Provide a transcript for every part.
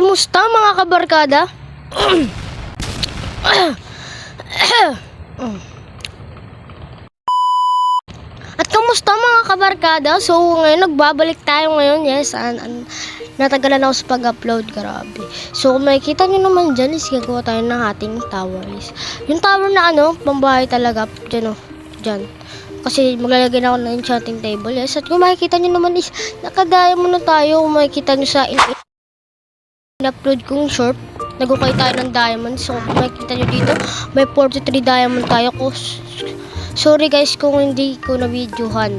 Kamusta mga kabarkada? At kamusta mga kabarkada? So ngayon nagbabalik tayo ngayon. Yes, natagalan ako sa pag-upload. Grabe. So kung makikita nyo naman dyan is gagawa tayo ng ating towers. Yung tower na pambahay talaga. Dyan dyan. Kasi maglalagay na ako ng enchanting table. Yes, at kung makikita nyo naman is nakadiamond na tayo. Kung makikita nyo sa in-upload kong short, nagukay tayo ng diamond. So kung makikita nyo dito, may 43 diamond tayo. Sorry guys kung hindi ko na-videohan.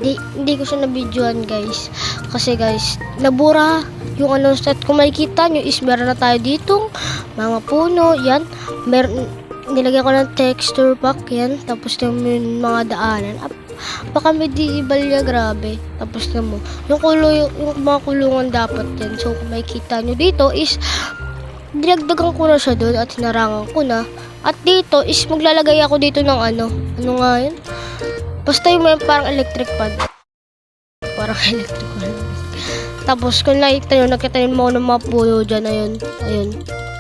Hindi ko siya na-videohan guys. Kasi guys, nabura yung at kung makikita nyo is meron na tayo ditong mga puno. Yan, nilagyan ko ng texture pack yan. Tapos yung mga daanan. Baka medieval ya, grabe. Tapos na mo. Yung mga kulungan dapat yan. So kung makikita nyo dito is dinagdagan ko na siya doon at hinarangan ko na. At dito is maglalagay ako dito ng ano nga yun? Basta yung may parang electric pan. Parang electric pan. Tapos kung nakita nyo mo ng mga puno dyan, ayun.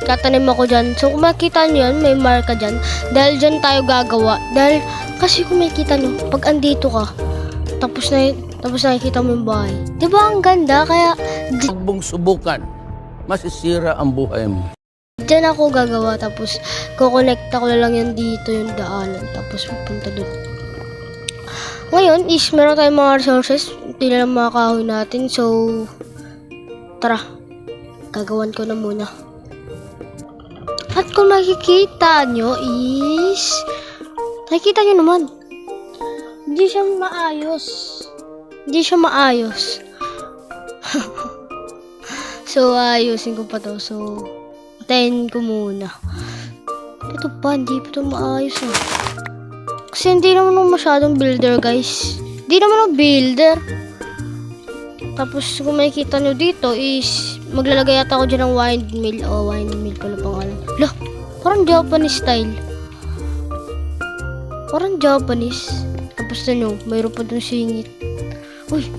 Tatanim ako dyan. So kung makikita nyo yan, may marka dyan. Dahil dyan tayo gagawa. Dahil, kasi kung makikita nyo, pag andito ka, tapos nakikita mo yung bahay. Diba ang ganda? Kaya, Huwag subukan. Masisira ang buhay mo. dyan ako gagawa. Tapos, kukonekta ko na lang yan dito, yung daanan. Tapos, pupunta doon. Ngayon, is meron tayong mga resources. Hindi na lang mga kahoy natin. So, tara. Gagawan ko na muna. At kung makikita nyo is nakikita nyo naman hindi siya maayos. So ayusin ko pa to. So tayin ko muna. Ito pa, hindi pa to maayos kasi hindi naman ako masyadong builder guys. Hindi naman ako builder. Tapos kung makikita nyo dito is maglalagay yata ako dyan ng windmill. Windmill pala pangalan. Lah, parang Japanese style. Parang Japanese. Tapos na mayroon pa dun singit. Uy,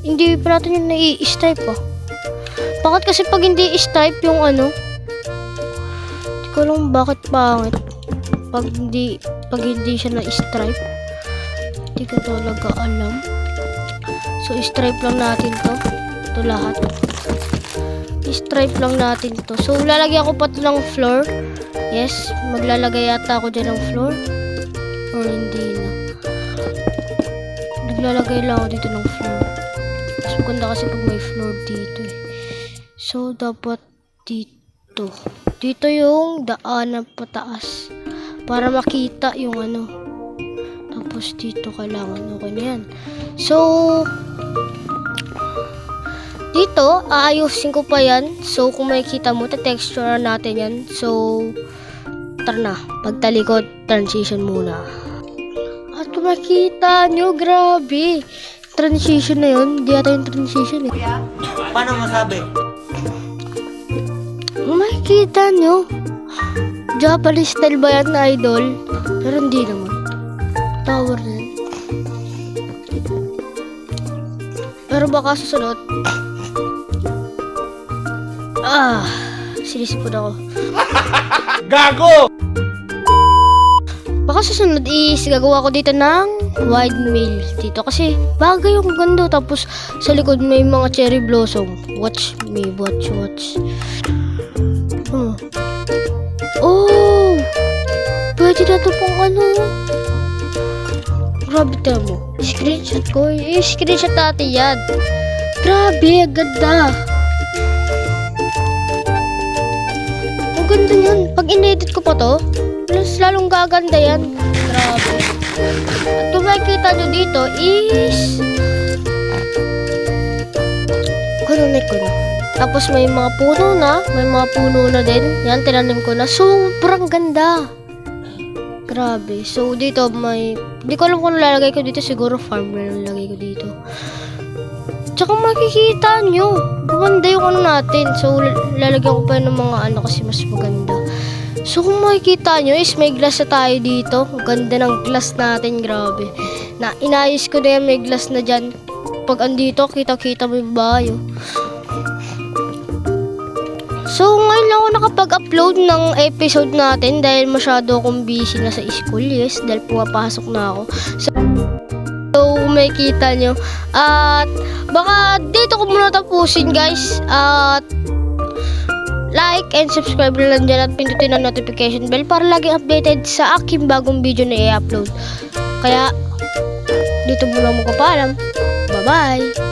hindi pa natin yung nai-stripe Bakit kasi pag hindi i-stripe yung hindi ko alam bakit pangit. Pag hindi siya na-stripe. Hindi ko talaga alam. So, i-stripe lang natin to. Ito lahat. I-stripe lang natin to. So, lalagyan ko pa ito ng floor. Yes, maglalagay yata ako dyan ng floor. Or hindi na. Naglalagay lang ako dito ng floor. Mas maganda kasi pag may floor dito So, dapat dito. Dito yung daan na pataas. Para makita yung Tapos dito kailangan. Okay na yan. So, dito, aayusin ko pa yan. So, kung makikita mo, texture natin yan. So, tara na. Pagtalikod, transition muna. At kung makikita nyo, grabe. Transition na yun. Hindi yata yung transition Paano masabi? Kung makikita nyo, Japanese style ba yan na idol? Pero hindi naman. Tower na yan. Pero baka susunod. Sinisipod ako. Gago! Baka susunod is gagawa ko dito ng windmill dito kasi bagay yung ganda. Tapos sa likod may mga cherry blossom. Watch me, watch. Oh! Pwede na ito pong Grabe mo. Screenshot ko. I-screenshot natin yan. Grabe, ang ganda. Ang ganda yan. Pag in-edit ko pa to, mas lalong gaganda yan. Grabe. At kung makikita nyo dito is connect ko na. Tapos may mga puno na. May mga puno na din. Yan, tinanim ko na. Sobrang ganda. Grabe. So, dito hindi ko alam kung lalagay ko dito. Siguro farmer na lalagay ko dito. Tsaka makikita nyo. Gumanda yung natin. So, lalagyan ko pa ng mga kasi mas maganda. So, kung makikita nyo is may glass na tayo dito. Ang ganda ng glass natin. Grabe. Inayos ko na yan. May glass na dyan. Pag andito, kita-kita mo yung bayo. So, ngayon lang ako nakapag-upload ng episode natin dahil masyado akong busy na sa school. Yes, dahil pumapasok na ako. So, may kita nyo. At, baka dito ko muna tapusin, guys. At, like and subscribe na lang dyan at pindutin ang notification bell para laging updated sa aking bagong video na i-upload. Kaya, dito muna magpapaalam. Bye-bye!